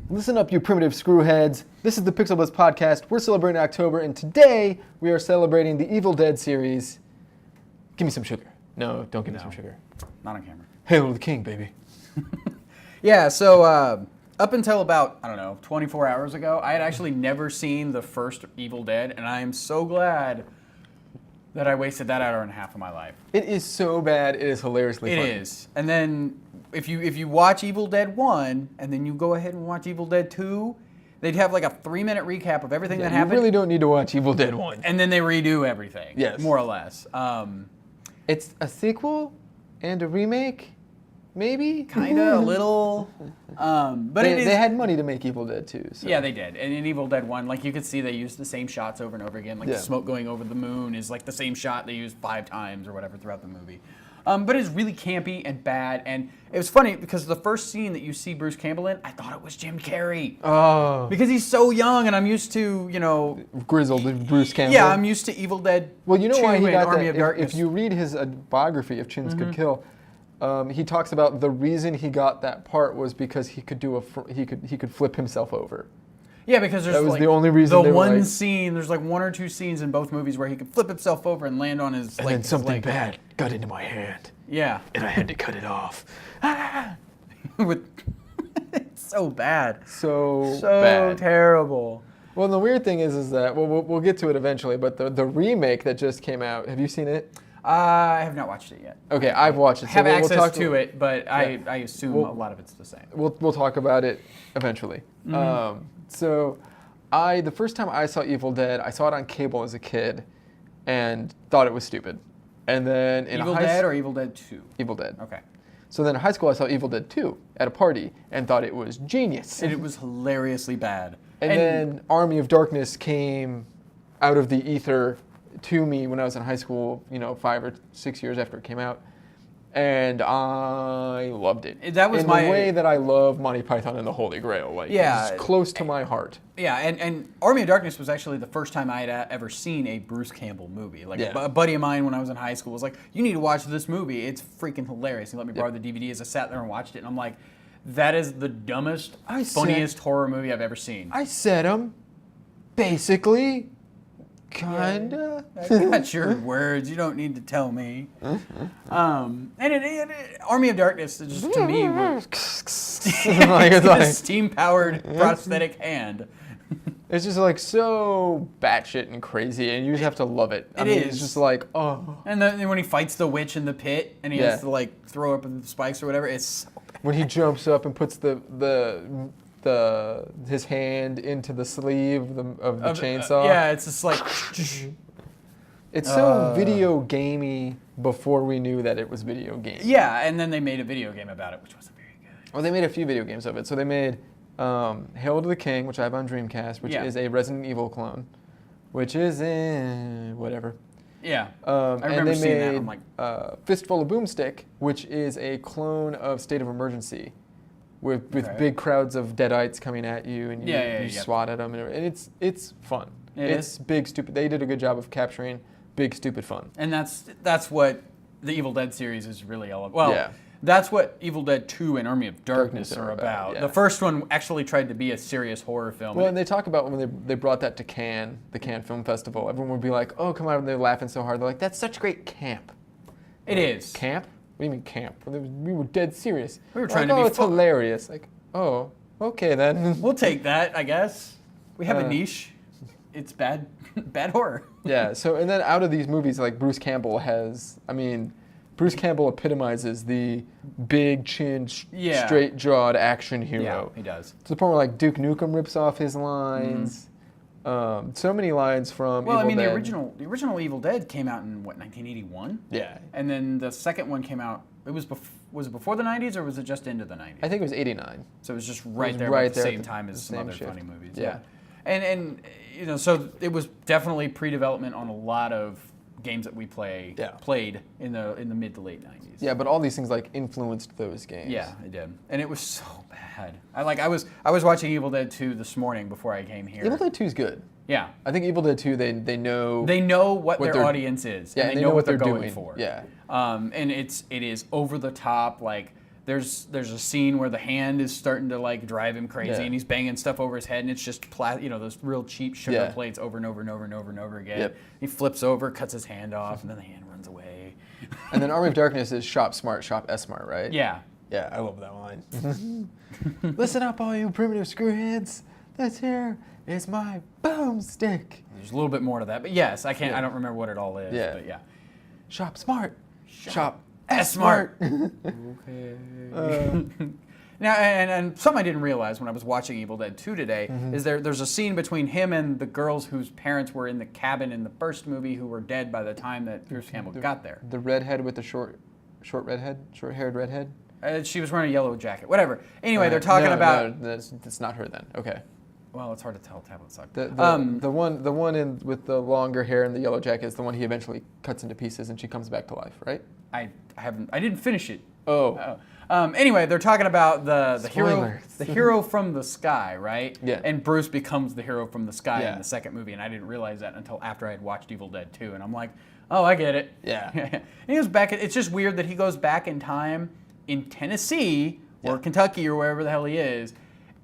Listen up, you primitive screwheads. This is the PixelBlips podcast. We're celebrating October, and today we are celebrating the Evil Dead series. Give me some sugar. No, don't give me some sugar. Not on camera. Hail to the king, baby. Yeah, so up until about, 24 hours ago, I had actually never seen the first Evil Dead, and I am so glad that I wasted that hour and a half of my life. It is so bad, it is hilariously funny. It is. And then if you watch Evil Dead 1, and then you go ahead and watch Evil Dead 2, they'd have like a 3-minute recap of everything that happened. You really don't need to watch Evil Dead 1. And then they redo everything. Yes. More or less. It's a sequel and a remake, maybe? Kinda, a little. But they had money to make Evil Dead 2. So. Yeah, they did. And in Evil Dead 1, like you could see they used the same shots over and over again. Like the smoke going over the moon is like the same shot they used 5 times or whatever throughout the movie. But it's really campy and bad. And it was funny because the first scene that you see Bruce Campbell in, I thought it was Jim Carrey. Oh. Because he's so young and I'm used to, grizzled Bruce Campbell. Yeah, I'm used to Evil Dead 2 why he got Army that, of Darkness. if you read his biography of Chins Could Kill, he talks about the reason he got that part was because he could he could flip himself over. Yeah, because there's that was the only reason. The one scene, there's like 1 or 2 scenes in both movies where he could flip himself over and land on his and then something bad got into my hand. Yeah. And I had to cut it off. It's so bad. So bad. Terrible. Well, the weird thing is that we'll get to it eventually. But the remake that just came out, have you seen it? I have not watched it yet. Okay, I've watched it. I have access to it, but I assume a lot of it's the same. We'll talk about it eventually. Mm-hmm. The first time I saw Evil Dead, I saw it on cable as a kid, and thought it was stupid. And then in Evil Dead or Evil Dead 2? Evil Dead. Okay. So then in high school, I saw Evil Dead 2 at a party and thought it was genius. And it was hilariously bad. And then Army of Darkness came out of the ether to me when I was in high school, 5 or 6 years after it came out. And I loved it. That was in the way that I love Monty Python and the Holy Grail. Like, it's close to my heart. Yeah, and Army of Darkness was actually the first time I had ever seen a Bruce Campbell movie. Like a buddy of mine when I was in high school was like, "You need to watch this movie. It's freaking hilarious." He let me borrow the DVD as I sat there and watched it, and I'm like, "That is the dumbest, funniest horror movie I've ever seen." I said basically. Kinda. I got your words. You don't need to tell me. And Army of Darkness, just to me, it's a steam-powered prosthetic hand. It's just like so batshit and crazy, and you just have to love it. It's just like, oh. And then when he fights the witch in the pit, and he has to like throw up the spikes or whatever, it's so bad. When he jumps up and puts his hand into the sleeve of the chainsaw. Yeah, it's just like. It's so video gamey before we knew that it was video gamey. Yeah, and then they made a video game about it, which wasn't very good. Well, they made a few video games of it. So they made Hail to the King, which I have on Dreamcast, which is a Resident Evil clone, which is whatever. Yeah, I remember seeing that. I'm like, Fistful of Boomstick, which is a clone of State of Emergency, with big crowds of deadites coming at you, and you swat at them, and it's fun. It's big stupid. They did a good job of capturing big stupid fun. And that's what the Evil Dead series is really all about. Well, that's what Evil Dead 2 and Army of Darkness are about. Yeah. The first one actually tried to be a serious horror film. Well, and they talk about when they brought that to Cannes, the Cannes Film Festival, everyone would be like, "Oh, come on," and they're laughing so hard. They're like, "That's such great camp." It is. Camp? What do you mean camp? We were dead serious. We were trying to be it's hilarious. Like, oh, okay then. We'll take that, I guess. We have a niche. It's bad horror. Yeah, so, and then out of these movies, like Bruce Campbell Bruce Campbell epitomizes the big-chinned, straight-jawed action hero. Yeah, he does. To the point where, like, Duke Nukem rips off his lines. So many lines from Evil Dead. The original Evil Dead came out in, 1981? Yeah. And then the second one came out, was it before the 90s or was it just into the 90s? I think it was 89. So it was just right there at the same time as some other funny movies. Yeah. And so it was definitely pre-development on a lot of games that we played in the mid to late 90s. Yeah, but all these things like influenced those games. Yeah, it did. And it was so bad. I was watching Evil Dead 2 this morning before I came here. Evil Dead 2 is good. Yeah. I think Evil Dead 2 they know what their audience is. Yeah, and they know what they're going doing. for. Yeah. And it is over the top, like there's a scene where the hand is starting to like drive him crazy, and he's banging stuff over his head, and it's just those real cheap sugar plates over and over and over and over and over again. Yep. He flips over, cuts his hand off, and then the hand runs away. And then Army of Darkness is shop smart, shop S-smart, right? Yeah. Yeah, I love that line. Listen up, all you primitive screwheads. This here is my boomstick. There's a little bit more to that, but yes, I don't remember what it all is. Yeah. But yeah. Shop smart, shop S-smart. Okay. Now, and something I didn't realize when I was watching Evil Dead 2 today is there's a scene between him and the girls whose parents were in the cabin in the first movie who were dead by the time that Bruce Campbell got there. The redhead with the short-haired redhead? She was wearing a yellow jacket. Whatever. Anyway, they're talking about... No, that's not her then. Okay. Well, it's hard to tell. Tablet sucked. The one with the longer hair and the yellow jacket is the one he eventually cuts into pieces and she comes back to life, right? I didn't finish it. Oh. Anyway, they're talking about the hero from the sky, right? Yeah. And Bruce becomes the hero from the sky in the second movie, and I didn't realize that until after I had watched Evil Dead 2, and I'm like, oh, I get it. Yeah. And he goes back. It's just weird that he goes back in time in Tennessee or Kentucky or wherever the hell he is,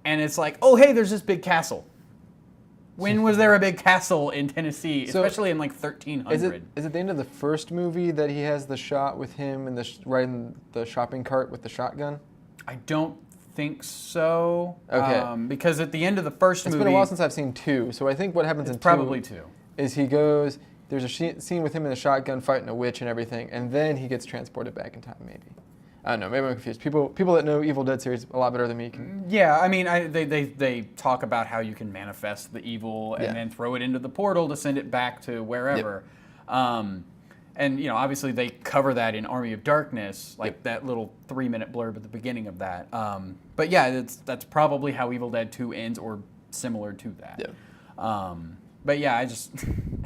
and it's like, oh, hey, there's this big castle. When was there a big castle in Tennessee, especially in like 1300? Is it the end of the first movie that he has the shot with him and riding the shopping cart with the shotgun? I don't think so. Okay. Because at the end of the first movie... It's been a while since I've seen 2, so I think what happens in 2... probably 2. Is he goes... There's a scene with him in the shotgun fighting a witch and everything, and then he gets transported back in time, maybe. I don't know. Maybe I'm confused. People that know Evil Dead series a lot better than me can. Yeah, I mean, they talk about how you can manifest the evil and then throw it into the portal to send it back to wherever. Yep. And obviously they cover that in Army of Darkness, like that little 3-minute blurb at the beginning of that. But yeah, that's probably how Evil Dead 2 ends, or similar to that. Yeah. But yeah, it's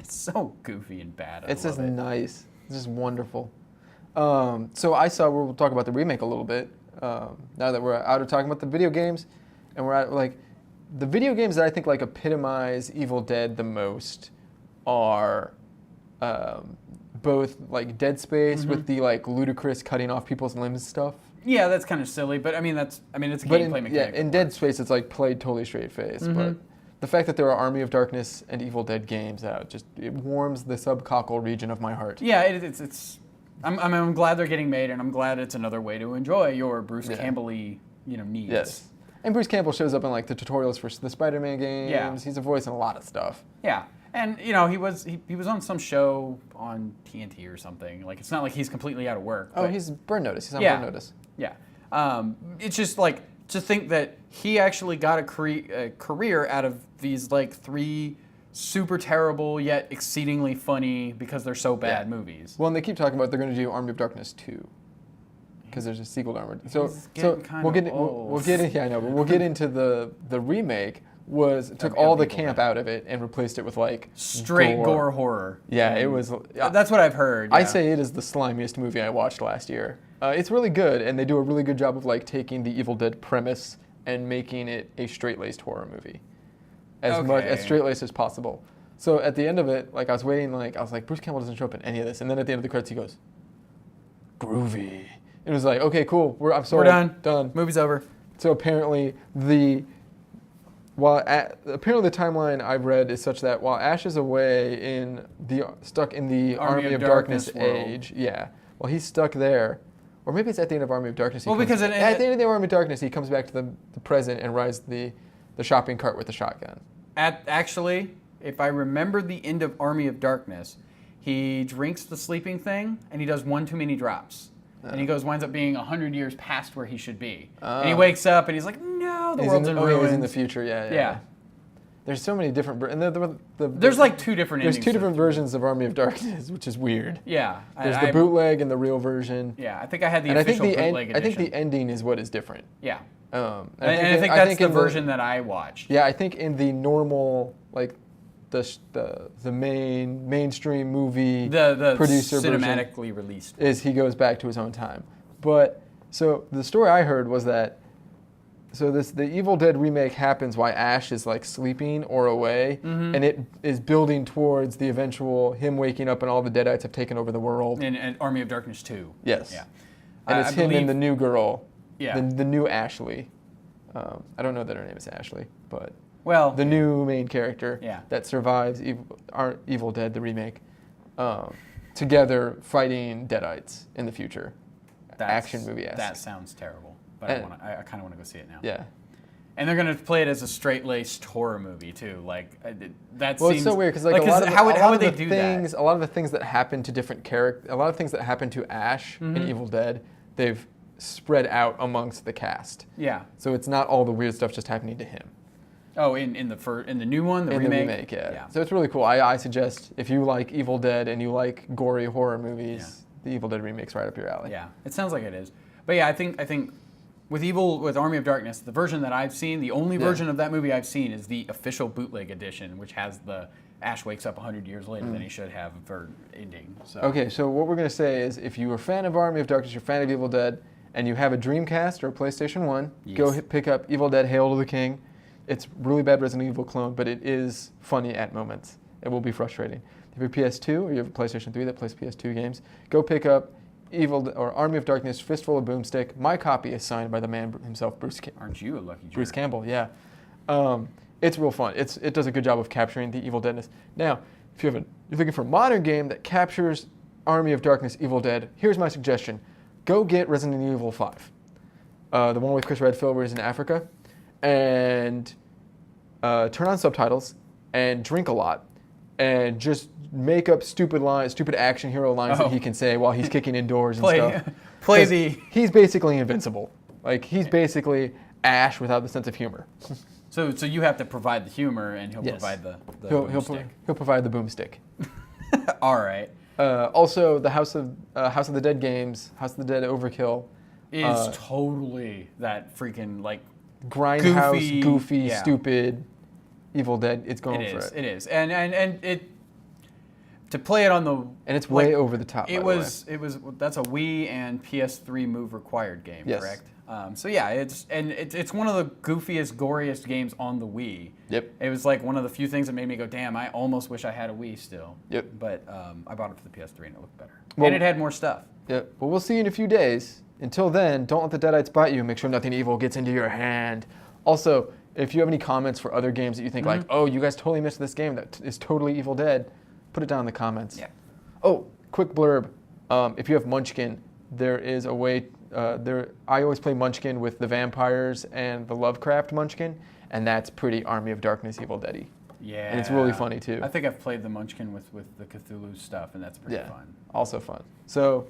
so goofy and bad. It's just nice. It's just wonderful. So we'll talk about the remake a little bit, now that we're out of talking about the video games, and we're at like, the video games that I think like epitomize Evil Dead the most are both like Dead Space with the like ludicrous cutting off people's limbs stuff. Yeah, that's kind of silly, but I mean it's a gameplay mechanic. Yeah, in Dead Space it's like played totally straight face, but the fact that there are Army of Darkness and Evil Dead games out it warms the subcockle region of my heart. Yeah, it's I'm glad they're getting made, and I'm glad it's another way to enjoy your Bruce Campbell-y, needs. Yes. And Bruce Campbell shows up in like the tutorials for the Spider-Man games. Yeah. He's a voice in a lot of stuff. Yeah. And he was on some show on TNT or something. Like, it's not like he's completely out of work. Oh, he's Burn Notice. He's on Burn Notice. Yeah. It's just like to think that he actually got a career out of these like 3 super terrible yet exceedingly funny because they're so bad movies. Well, and they keep talking about they're going to do Army of Darkness 2 because there's a sequel to Armored. So we'll get into the remake. Took all the camp out of it and replaced it with like straight gore horror. Yeah, it was. That's what I've heard. Yeah. I say it is the slimiest movie I watched last year. It's really good, and they do a really good job of like taking the Evil Dead premise and making it a straight-laced horror movie. As straight-laced as possible. So at the end of it, like I was waiting, I was like, Bruce Campbell doesn't show up in any of this, and then at the end of the credits he goes, Groovy. It was like, okay, cool, we're done. Movie's over. So apparently the timeline I've read is such that while Ash is away stuck in the Army of Darkness age, while he's stuck there, or maybe it's at the end of Army of Darkness. At the end of the Army of Darkness, he comes back to the present and rides the shopping cart with the shotgun. Actually, if I remember the end of Army of Darkness, he drinks the sleeping thing and he does one too many drops. And he winds up being 100 years past where he should be. And he wakes up and he's like, no, the world's in ruins. He's in the future, yeah. There's so many different... there's like 2 different endings. There's 2 different versions of Army of Darkness, which is weird. Yeah. There's the bootleg and the real version. Yeah, I think I had the official bootleg edition. I think the ending is what is different. Yeah. I think that's the version that I watched. Yeah, I think in the normal, like the mainstream movie the producer cinematically released is he goes back to his own time. But so the story I heard was that the Evil Dead remake happens while Ash is like sleeping or away, and it is building towards the eventual him waking up and all the Deadites have taken over the world. And Army of Darkness 2. Yes. Yeah. And it's him and the new girl. the new Ashley. I don't know that her name is Ashley, but the new main character that survives Evil Dead, the remake, together fighting Deadites in the future. Action movie-esque. That sounds terrible, but I kind of want to go see it now. Yeah. And they're gonna play it as a straight-laced horror movie too. Like that. Well, seems, it's so weird because how would they do that? A lot of the things that happen to different characters, a lot of things that happen to Ash in Evil Dead, they've spread out amongst the cast. Yeah. So it's not all the weird stuff just happening to him. Oh, in the new one, the remake. The remake, yeah. So it's really cool. I suggest if you like Evil Dead and you like gory horror movies, the Evil Dead remake's right up your alley. Yeah, it sounds like it is. But yeah, I think. With Army of Darkness, the version that I've seen, the only version of that movie I've seen is the official bootleg edition, which has the Ash wakes up 100 years later than he should have for ending. So. Okay, so what we're going to say is if you're a fan of Army of Darkness, you're a fan of Evil Dead, and you have a Dreamcast or a PlayStation 1, go pick up Evil Dead Hail to the King. It's really bad Resident Evil clone, but it is funny at moments. It will be frustrating. If you have a PS2 or you have a PlayStation 3 that plays PS2 games, go pick up Army of Darkness, Fistful of Boomstick. My copy is signed by the man himself, Bruce Campbell. Aren't you a lucky jerk? Bruce Campbell, yeah. It's real fun. It does a good job of capturing the Evil Deadness. Now, if you're looking for a modern game that captures Army of Darkness, Evil Dead, here's my suggestion. Go get Resident Evil 5. The one with Chris Redfield where he's in Africa. And turn on subtitles and drink a lot. And just make up stupid action hero lines that he can say while he's kicking indoors and stuff. He's basically invincible. Like, he's basically Ash without the sense of humor. So you have to provide the humor, and he'll provide the boomstick. He'll provide the boomstick. All right. Also, the House of the Dead games, House of the Dead Overkill, is totally that freaking like grindhouse, goofy, stupid Evil Dead. It's going for it. It is, and it to play it on the it's way over the top. That's a Wii and PS3 move required game, correct? So yeah, it's one of the goofiest, goriest games on the Wii. Yep. It was like one of the few things that made me go, damn, I almost wish I had a Wii still. Yep. But I bought it for the PS3 and it looked better. Well, and it had more stuff. Yep. Well, we'll see you in a few days. Until then, don't let the Deadites bite you. Make sure nothing evil gets into your hand. Also, if you have any comments for other games that you think like, oh, you guys totally missed this game that is totally Evil Dead, put it down in the comments. Yeah. Oh, quick blurb. If you have Munchkin, there is a way. I always play Munchkin with the vampires and the Lovecraft Munchkin, and that's pretty Army of Darkness Evil Dead-y. Yeah. And it's really funny too. I think I've played the Munchkin with the Cthulhu stuff, and that's pretty fun. Also fun. So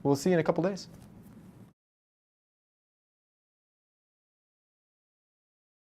we'll see you in a couple days.